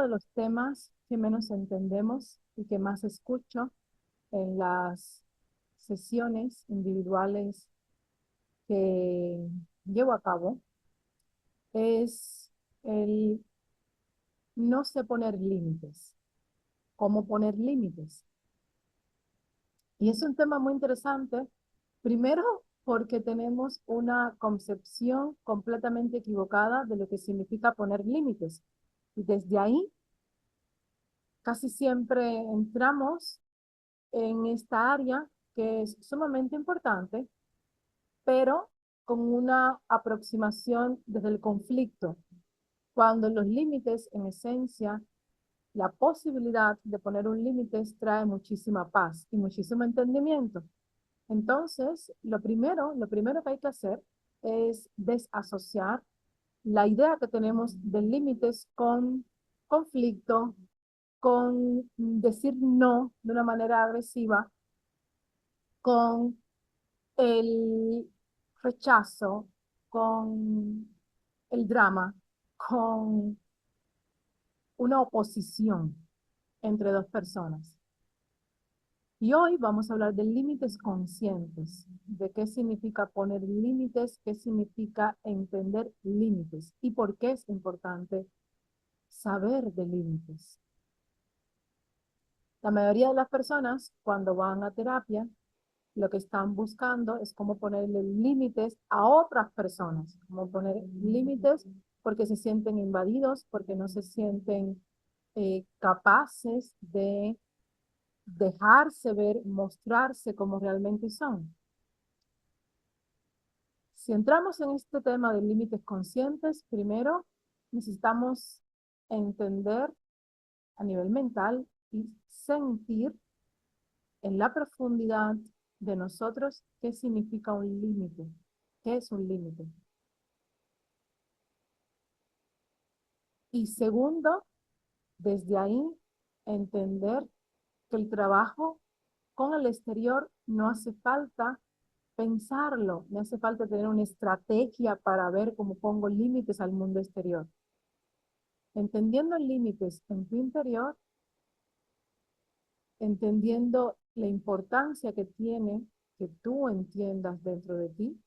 de los temas que menos entendemos y que más escucho en las sesiones individuales que llevo a cabo es el no sé poner límites. ¿Cómo poner límites? Y es un tema muy interesante, primero porque tenemos una concepción completamente equivocada de lo que significa poner límites. Y desde ahí casi siempre entramos en esta área que es sumamente importante, pero con una aproximación desde el conflicto, cuando los límites, en esencia, la posibilidad de poner un límite trae muchísima paz y muchísimo entendimiento. Entonces, lo primero que hay que hacer es desasociar la idea que tenemos de límites con conflicto, con decir no de una manera agresiva, con el rechazo, con el drama, con una oposición entre dos personas. Y hoy vamos a hablar de límites conscientes, de qué significa poner límites, qué significa entender límites y por qué es importante saber de límites. La mayoría de las personas cuando van a terapia lo que están buscando es cómo ponerle límites a otras personas, cómo poner límites porque se sienten invadidos, porque no se sienten capaces de dejarse ver, mostrarse como realmente son. Si entramos en este tema de límites conscientes, primero necesitamos entender a nivel mental y sentir en la profundidad de nosotros qué significa un límite, qué es un límite. Y segundo, desde ahí entender que el trabajo con el exterior no hace falta pensarlo, no hace falta tener una estrategia para ver cómo pongo límites al mundo exterior. Entendiendo límites en tu interior, entendiendo la importancia que tiene que tú entiendas dentro de ti,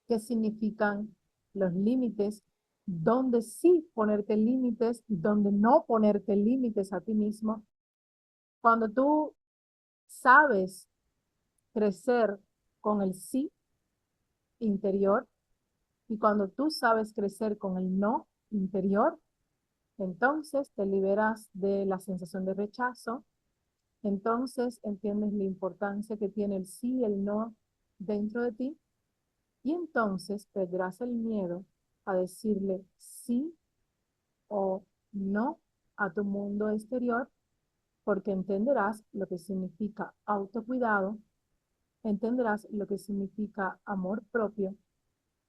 qué significan los límites, dónde sí ponerte límites, dónde no ponerte límites a ti mismo. Cuando tú sabes crecer con el sí interior y cuando tú sabes crecer con el no interior, entonces te liberas de la sensación de rechazo, entonces entiendes la importancia que tiene el sí y el no dentro de ti y entonces perderás el miedo a decirle sí o no a tu mundo exterior porque entenderás lo que significa autocuidado, entenderás lo que significa amor propio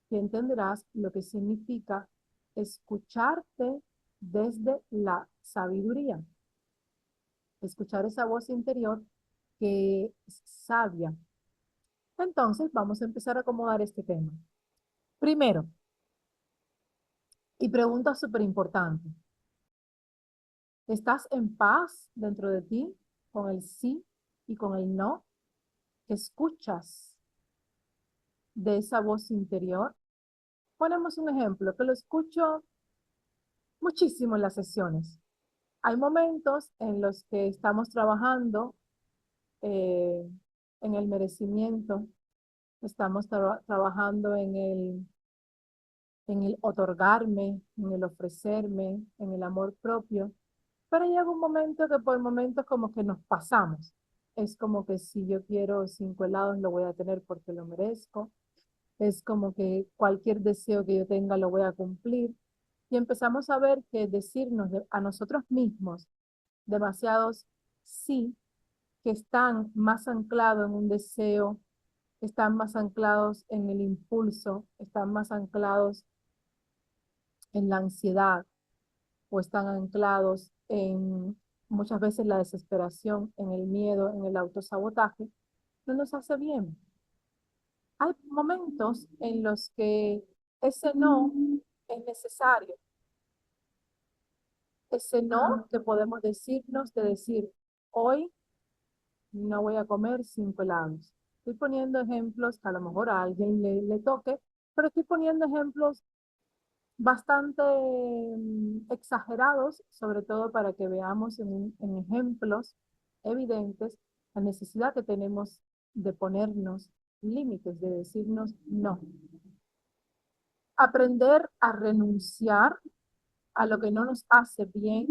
y entenderás lo que significa escucharte desde la sabiduría, escuchar esa voz interior que es sabia. Entonces vamos a empezar a acomodar este tema. Primero, y pregunta súper importante, ¿estás en paz dentro de ti con el sí y con el no? ¿Escuchas de esa voz interior? Ponemos un ejemplo que lo escucho muchísimo en las sesiones. Hay momentos en los que estamos trabajando eh, en el merecimiento, estamos trabajando en el otorgarme, en el ofrecerme, en el amor propio, pero llega un momento que por momentos como que nos pasamos. Es como que si yo quiero 5 helados lo voy a tener porque lo merezco. Es como que cualquier deseo que yo tenga lo voy a cumplir. Y empezamos a ver que decirnos a nosotros mismos demasiados sí, que están más anclados en un deseo, están más anclados en el impulso, están más anclados en la ansiedad o están anclados en muchas veces la desesperación, en el miedo, en el autosabotaje, no nos hace bien. Hay momentos en los que ese no es necesario. Ese no que podemos decirnos de decir, hoy no voy a comer 5 helados. Estoy poniendo ejemplos que a lo mejor a alguien le toque, pero estoy poniendo ejemplos bastante exagerados, sobre todo para que veamos en ejemplos evidentes la necesidad que tenemos de ponernos límites, de decirnos no. Aprender a renunciar a lo que no nos hace bien,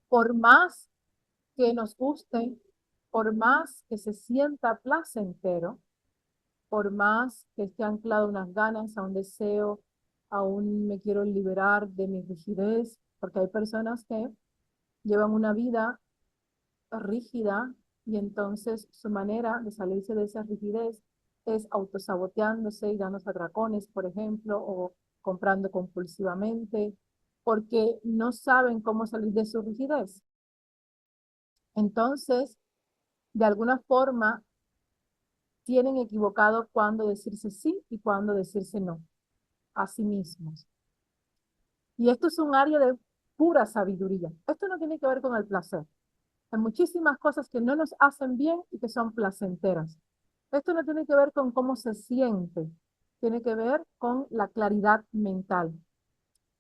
por más que nos guste, por más que se sienta placentero, por más que esté anclado a unas ganas, a un deseo, aún me quiero liberar de mi rigidez, porque hay personas que llevan una vida rígida y entonces su manera de salirse de esa rigidez es autosaboteándose y dándose atracones, por ejemplo, o comprando compulsivamente, porque no saben cómo salir de su rigidez. Entonces, de alguna forma, tienen equivocado cuándo decirse sí y cuándo decirse no a sí mismos. Y esto es un área de pura sabiduría. Esto no tiene que ver con el placer. Hay muchísimas cosas que no nos hacen bien y que son placenteras. Esto no tiene que ver con cómo se siente, tiene que ver con la claridad mental.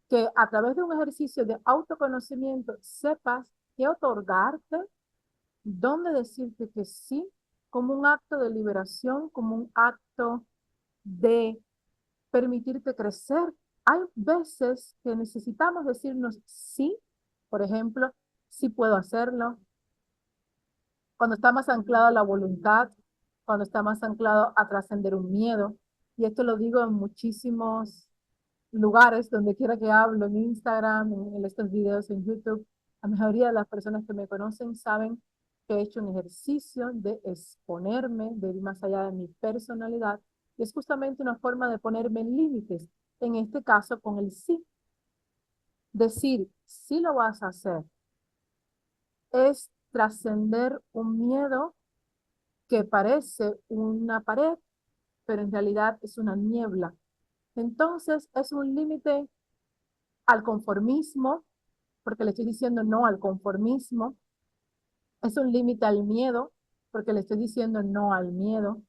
Que a través de un ejercicio de autoconocimiento sepas qué otorgarte, dónde decirte que sí, como un acto de liberación, como un acto de permitirte crecer. Hay veces que necesitamos decirnos sí, por ejemplo, sí puedo hacerlo, cuando está más anclado a la voluntad, cuando está más anclado a trascender un miedo. Y esto lo digo en muchísimos lugares, donde quiera que hablo, en Instagram, en estos videos en YouTube. La mayoría de las personas que me conocen saben que he hecho un ejercicio de exponerme, de ir más allá de mi personalidad. Y es justamente una forma de ponerme límites, en este caso con el sí. Decir, sí lo vas a hacer, es trascender un miedo que parece una pared, pero en realidad es una niebla. Entonces es un límite al conformismo, porque le estoy diciendo no al conformismo. Es un límite al miedo, porque le estoy diciendo no al miedo.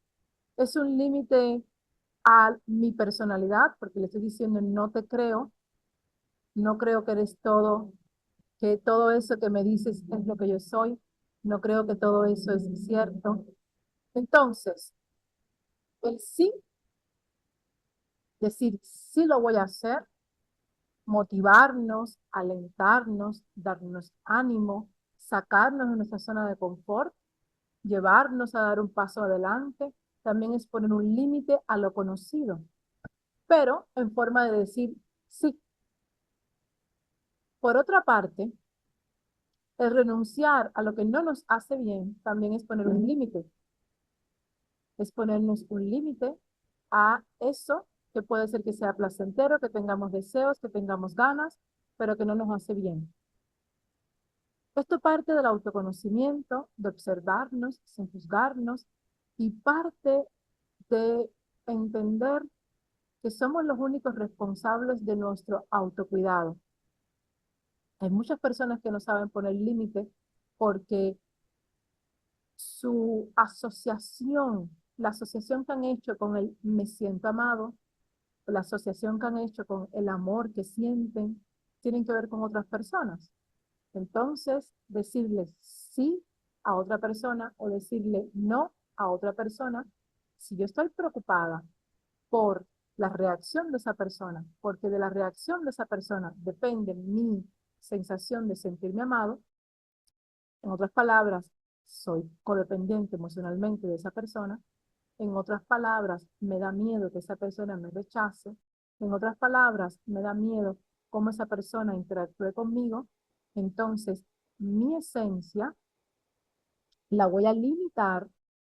Es un límite a mi personalidad, porque le estoy diciendo no te creo, no creo que eres todo, que todo eso que me dices es lo que yo soy, no creo que todo eso es cierto. Entonces, el sí, decir sí lo voy a hacer, motivarnos, alentarnos, darnos ánimo, sacarnos de nuestra zona de confort, llevarnos a dar un paso adelante, también es poner un límite a lo conocido, pero en forma de decir sí. Por otra parte, el renunciar a lo que no nos hace bien también es poner un límite, es ponernos un límite a eso que puede ser que sea placentero, que tengamos deseos, que tengamos ganas, pero que no nos hace bien. Esto parte del autoconocimiento, de observarnos sin juzgarnos y parte de entender que somos los únicos responsables de nuestro autocuidado. Hay muchas personas que no saben poner límites porque su asociación, la asociación que han hecho con el me siento amado, la asociación que han hecho con el amor que sienten, tienen que ver con otras personas. Entonces, decirle sí a otra persona o decirle no a otra persona, si yo estoy preocupada por la reacción de esa persona, porque de la reacción de esa persona depende mi sensación de sentirme amado, en otras palabras, soy codependiente emocionalmente de esa persona, en otras palabras, me da miedo que esa persona me rechace, en otras palabras, me da miedo cómo esa persona interactúe conmigo, entonces mi esencia la voy a limitar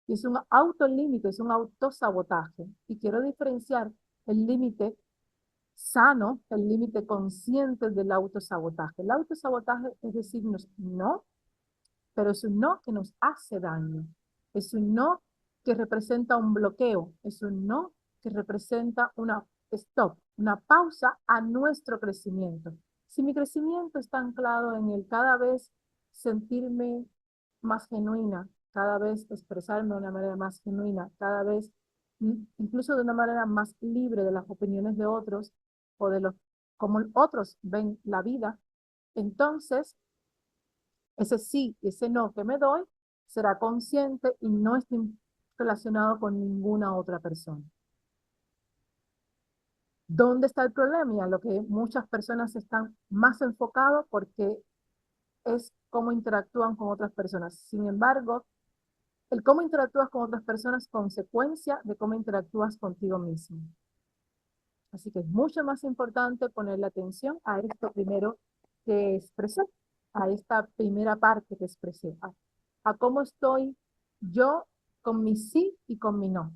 y es un autolímite, es un autosabotaje. Y quiero diferenciar el límite sano, el límite consciente del autosabotaje. El autosabotaje es decirnos no, pero es un no que nos hace daño. Es un no que representa un bloqueo. Es un no que representa una stop, una pausa a nuestro crecimiento. Si mi crecimiento está anclado en el cada vez sentirme más genuina, cada vez expresarme de una manera más genuina, cada vez incluso de una manera más libre de las opiniones de otros o de los como otros ven la vida, entonces ese sí y ese no que me doy será consciente y no está relacionado con ninguna otra persona. ¿Dónde está el problema? Y a lo que muchas personas están más enfocados porque es cómo interactúan con otras personas. Sin embargo, el cómo interactúas con otras personas es consecuencia de cómo interactúas contigo mismo. Así que es mucho más importante ponerle atención a esto primero que expresé, a esta primera parte que expresé, a cómo estoy yo con mi sí y con mi no.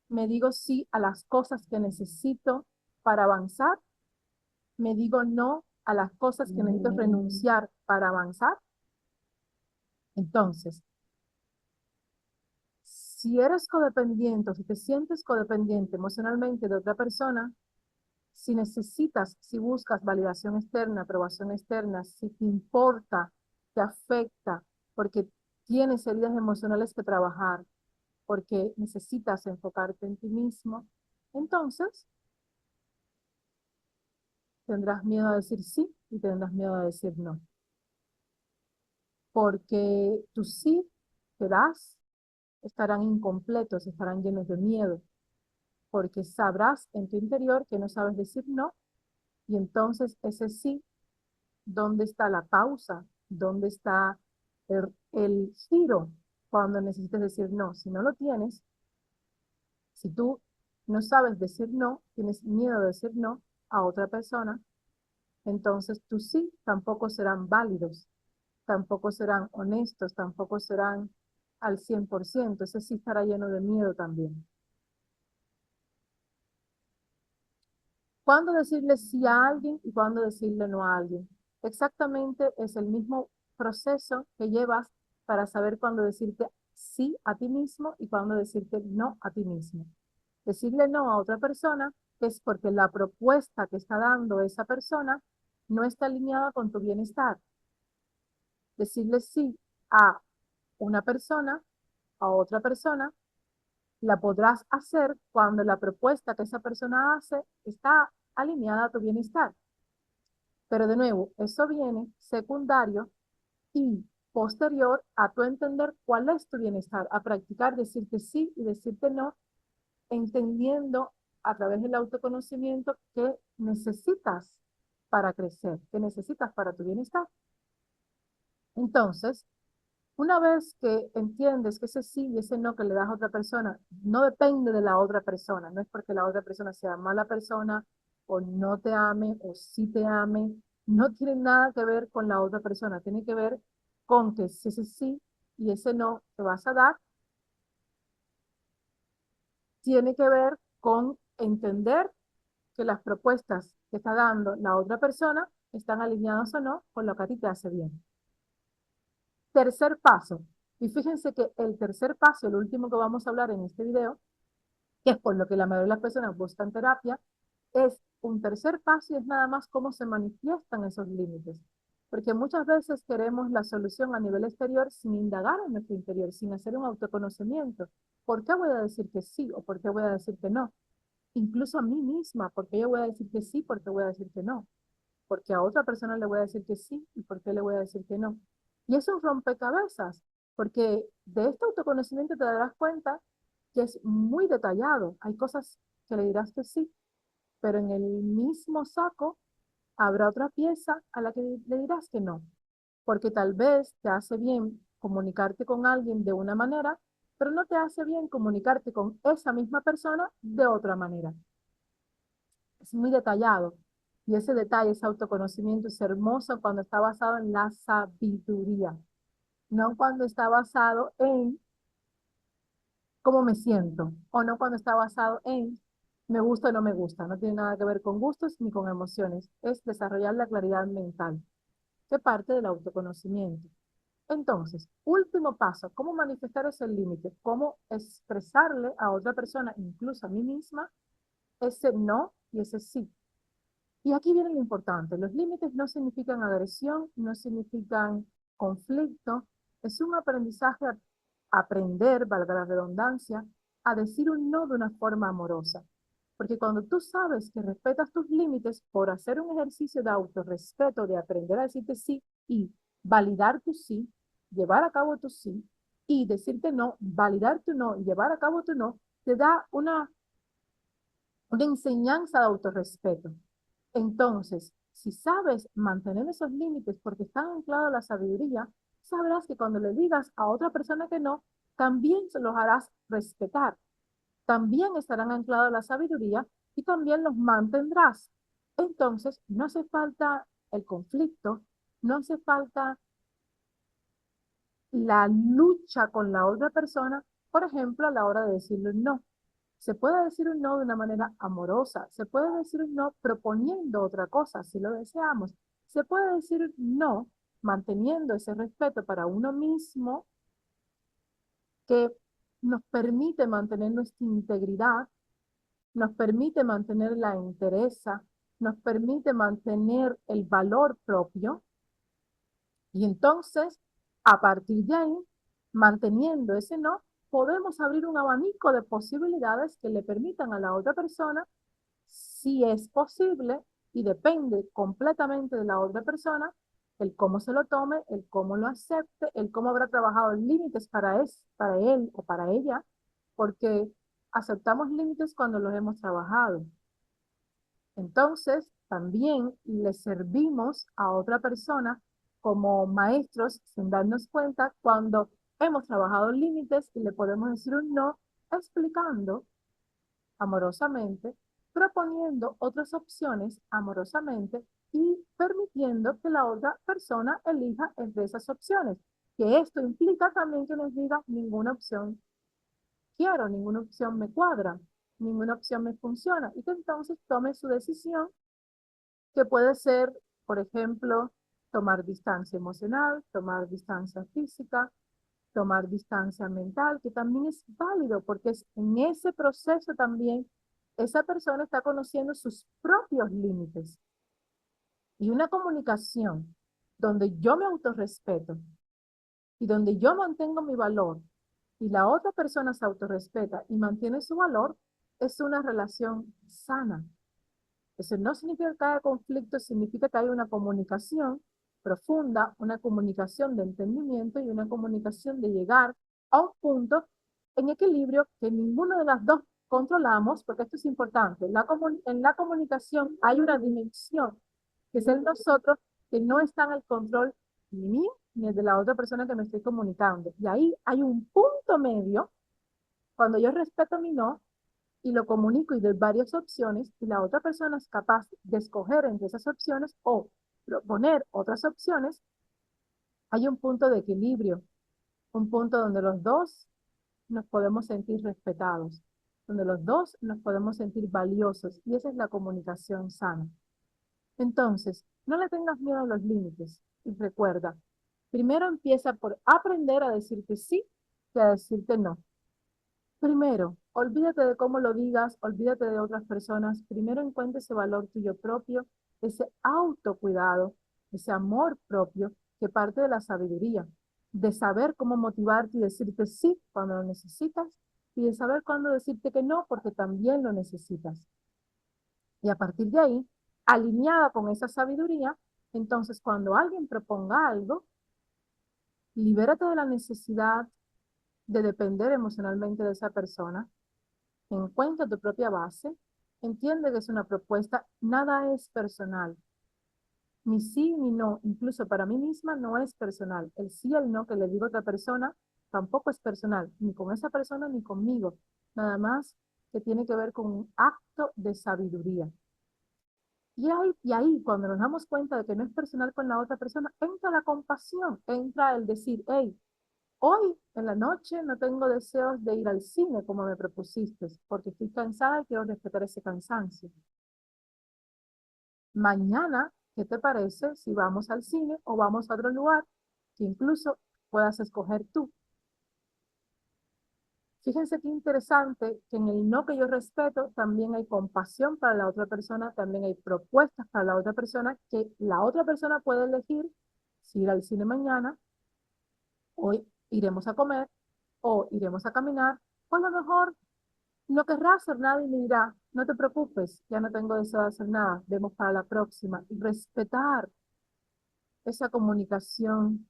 Me digo sí a las cosas que necesito para avanzar, me digo no a las cosas que necesito renunciar para avanzar. Entonces, si eres codependiente o si te sientes codependiente emocionalmente de otra persona, si necesitas, si buscas validación externa, aprobación externa, si te importa, te afecta, porque tienes heridas emocionales que trabajar, porque necesitas enfocarte en ti mismo, entonces tendrás miedo a decir sí y tendrás miedo a decir no. Porque tu sí que das estarán incompletos, estarán llenos de miedo, porque sabrás en tu interior que no sabes decir no, y entonces ese sí, ¿dónde está la pausa? ¿Dónde está el giro cuando necesites decir no? Si no lo tienes, si tú no sabes decir no, tienes miedo de decir no a otra persona, entonces tus sí tampoco serán válidos, tampoco serán honestos, tampoco serán al 100%. Ese sí estará lleno de miedo también. ¿Cuándo decirle sí a alguien y cuándo decirle no a alguien? Exactamente es el mismo proceso que llevas para saber cuándo decirte sí a ti mismo y cuándo decirte no a ti mismo. Decirle no a otra persona es porque la propuesta que está dando esa persona no está alineada con tu bienestar. Decirle sí a una persona, a otra persona, la podrás hacer cuando la propuesta que esa persona hace está alineada a tu bienestar. Pero de nuevo, eso viene secundario y posterior a tu entender cuál es tu bienestar, a practicar decirte sí y decirte no, entendiendo a través del autoconocimiento que necesitas para crecer, que necesitas para tu bienestar. Entonces, una vez que entiendes que ese sí y ese no que le das a otra persona no depende de la otra persona, no es porque la otra persona sea mala persona o no te ame o sí te ame, no tiene nada que ver con la otra persona, tiene que ver con que si ese sí y ese no que vas a dar, tiene que ver con entender que las propuestas que está dando la otra persona están alineadas o no con lo que a ti te hace bien. Tercer paso. Y fíjense que el tercer paso, el último que vamos a hablar en este video, que es por lo que la mayoría de las personas buscan terapia, es un tercer paso y es nada más cómo se manifiestan esos límites. Porque muchas veces queremos la solución a nivel exterior sin indagar en nuestro interior, sin hacer un autoconocimiento. ¿Por qué voy a decir que sí o por qué voy a decir que no? Incluso a mí misma, ¿por qué yo voy a decir que sí, por qué voy a decir que no? Porque a otra persona le voy a decir que sí y por qué le voy a decir que no. Y eso es un rompecabezas, porque de este autoconocimiento te darás cuenta que es muy detallado. Hay cosas que le dirás que sí, pero en el mismo saco habrá otra pieza a la que le dirás que no, porque tal vez te hace bien comunicarte con alguien de una manera, pero no te hace bien comunicarte con esa misma persona de otra manera. Es muy detallado. Y ese detalle, ese autoconocimiento es hermoso cuando está basado en la sabiduría, no cuando está basado en cómo me siento, o no cuando está basado en me gusta o no me gusta. No tiene nada que ver con gustos ni con emociones. Es desarrollar la claridad mental, que parte del autoconocimiento. Entonces, último paso, ¿cómo manifestar ese límite? ¿Cómo expresarle a otra persona, incluso a mí misma, ese no y ese sí? Y aquí viene lo importante. Los límites no significan agresión, no significan conflicto. Es un aprendizaje, aprender, valga la redundancia, a decir un no de una forma amorosa. Porque cuando tú sabes que respetas tus límites por hacer un ejercicio de autorrespeto, de aprender a decirte sí y validar tu sí, llevar a cabo tu sí, y decirte no, validar tu no y llevar a cabo tu no, te da una enseñanza de autorrespeto. Entonces, si sabes mantener esos límites porque están anclados a la sabiduría, sabrás que cuando le digas a otra persona que no, también se los harás respetar. También estarán anclados a la sabiduría y también los mantendrás. Entonces, no hace falta el conflicto, no hace falta la lucha con la otra persona, por ejemplo, a la hora de decirle un no. Se puede decir un no de una manera amorosa, se puede decir un no proponiendo otra cosa, si lo deseamos. Se puede decir no manteniendo ese respeto para uno mismo que nos permite mantener nuestra integridad, nos permite mantener la entereza, nos permite mantener el valor propio. Y entonces, a partir de ahí, manteniendo ese no, podemos abrir un abanico de posibilidades que le permitan a la otra persona, si es posible, y depende completamente de la otra persona, el cómo se lo tome, el cómo lo acepte, el cómo habrá trabajado límites para él o para ella, porque aceptamos límites cuando los hemos trabajado. Entonces, también le servimos a otra persona como maestros sin darnos cuenta cuando hemos trabajado límites y le podemos decir un no, explicando amorosamente, proponiendo otras opciones amorosamente y permitiendo que la otra persona elija entre esas opciones. Que esto implica también que nos diga ninguna opción quiero, ninguna opción me cuadra, ninguna opción me funciona y que entonces tome su decisión, que puede ser, por ejemplo, tomar distancia emocional, tomar distancia física, tomar distancia mental, que también es válido porque es en ese proceso también esa persona está conociendo sus propios límites. Y una comunicación donde yo me autorrespeto y donde yo mantengo mi valor y la otra persona se autorrespeta y mantiene su valor, es una relación sana. Eso no significa que haya conflicto, significa que hay una comunicación profunda, una comunicación de entendimiento y una comunicación de llegar a un punto en equilibrio que ninguno de las dos controlamos, porque esto es importante. En la comunicación hay una dimensión, que es el nosotros, que no está en el control ni mío ni el de la otra persona que me estoy comunicando. Y ahí hay un punto medio, cuando yo respeto mi no, y lo comunico y doy varias opciones y la otra persona es capaz de escoger entre esas opciones o proponer otras opciones, hay un punto de equilibrio, un punto donde los dos nos podemos sentir respetados, donde los dos nos podemos sentir valiosos y esa es la comunicación sana. Entonces, no le tengas miedo a los límites y recuerda, primero empieza por aprender a decirte sí y a decirte no. Primero, olvídate de cómo lo digas, olvídate de otras personas. Primero encuentra ese valor tuyo propio, ese autocuidado, ese amor propio que parte de la sabiduría, de saber cómo motivarte y decirte sí cuando lo necesitas y de saber cuándo decirte que no porque también lo necesitas. Y a partir de ahí, alineada con esa sabiduría, entonces cuando alguien proponga algo, libérate de la necesidad de depender emocionalmente de esa persona. Encuentra tu propia base, entiende que es una propuesta, nada es personal. Ni sí ni no, incluso para mí misma no es personal. El sí y el no que le digo a otra persona tampoco es personal, ni con esa persona ni conmigo. Nada más que tiene que ver con un acto de sabiduría. Y ahí, cuando nos damos cuenta de que no es personal con la otra persona, entra la compasión, entra el decir, hey, hoy en la noche no tengo deseos de ir al cine como me propusiste, porque estoy cansada y quiero respetar ese cansancio. Mañana, ¿qué te parece si vamos al cine o vamos a otro lugar que incluso puedas escoger tú? Fíjense qué interesante que en el no que yo respeto también hay compasión para la otra persona, también hay propuestas para la otra persona, que la otra persona puede elegir si ir al cine mañana, o iremos a comer, o iremos a caminar, o a lo mejor no querrá hacer nada y me dirá, no te preocupes, ya no tengo deseo de hacer nada, vemos para la próxima. Y respetar esa comunicación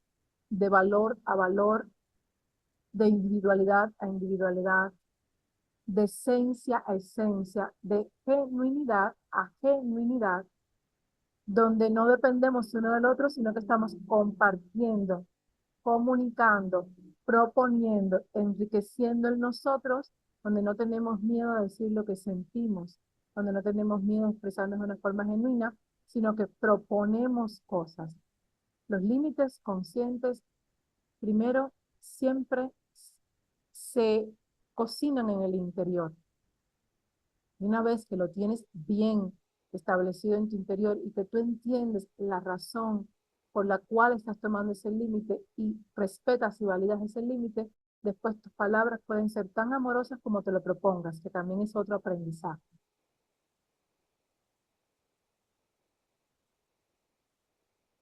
de valor a valor, de individualidad a individualidad, de esencia a esencia, de genuinidad a genuinidad, donde no dependemos uno del otro, sino que estamos compartiendo, comunicando, proponiendo, enriqueciendo en nosotros, donde no tenemos miedo a decir lo que sentimos, donde no tenemos miedo a expresarnos de una forma genuina, sino que proponemos cosas. Los límites conscientes, primero, siempre se cocinan en el interior. Y una vez que lo tienes bien establecido en tu interior y que tú entiendes la razón por la cual estás tomando ese límite y respetas y validas ese límite, después tus palabras pueden ser tan amorosas como te lo propongas, que también es otro aprendizaje.